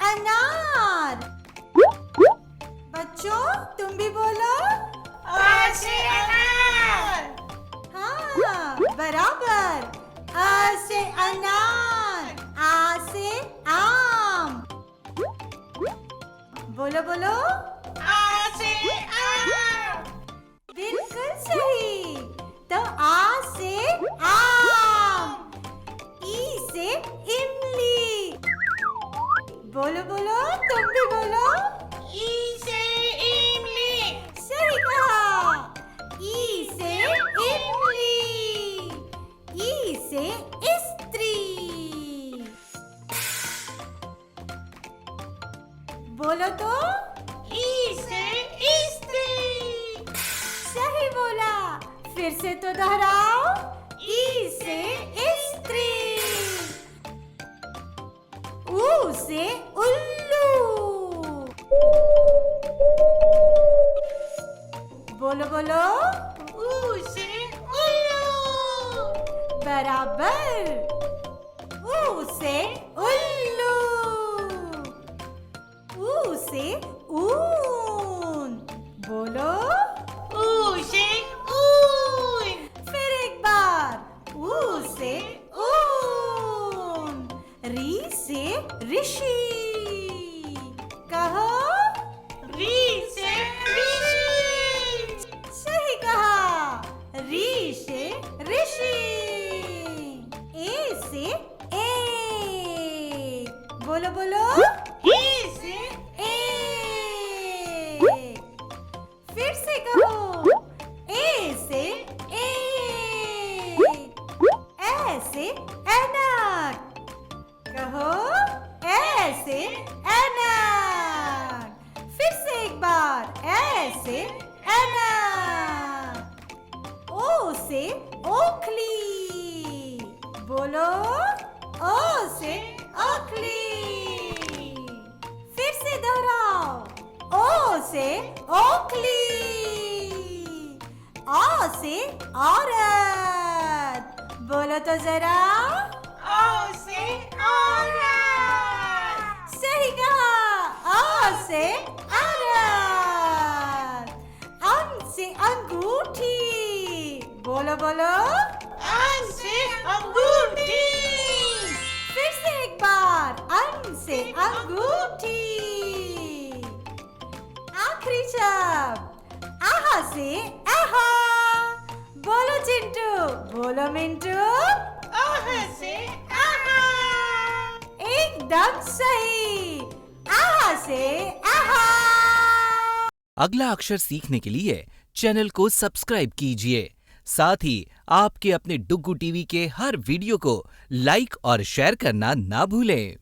अनार। बच्चों तुम भी बोलो। आ से अनार। हाँ बराबर। अ से अनार, आ से आम। बोलो बोलो। आ से आम। बिल्कुल सही। तो आ से आम, ई से इमली। बोलो बोलो, तुम भी बोलो। ई से इमली। सही कहा। ई से इमली, ई से स्त्री। बोलो तो। ई से स्त्री। सही बोला। फिर से तो दोहराओ। ई से स्त्री। ऊ से उल्लू। बोलो बोलो। ऊ से उल्लू। बराबर। ऊ से उल्लू, ऊ से ऊन। बोलो। ऊ से ऊन। फिर एक बार। ऊ से ऊन। री से ऋषि। कहो। री से ऋषि। सही कहा। री से ऋषि। ए से एक। बोलो बोलो। ए से एक। फिर से कहो। ए से एक। ए से ऐनक। कहो। ए से ऐनक। फिर से एक बार। ए से ऐनक। ओ से ओखली। बोलो। ओ से ओखली। फिर से दोहराओ। ओ से ओखली। आ से औरत। बोलो तो जरा। ओ से औरत। सही कहा। आ से औरत। अं से अंगूठी। बोलो बोलो। अं से अंगूठी। फिर से एक बार। अं से अंगूठी। आखिरी शब्द। आहा से आहा। बोलो चिंटू। बोलो मिंटू। आह से आहा। एकदम सही। आहा से आहा। अगला अक्षर सीखने के लिए चैनल को सब्सक्राइब कीजिए। साथ ही आपके अपने डुग्गू टीवी के हर वीडियो को लाइक और शेयर करना ना भूलें।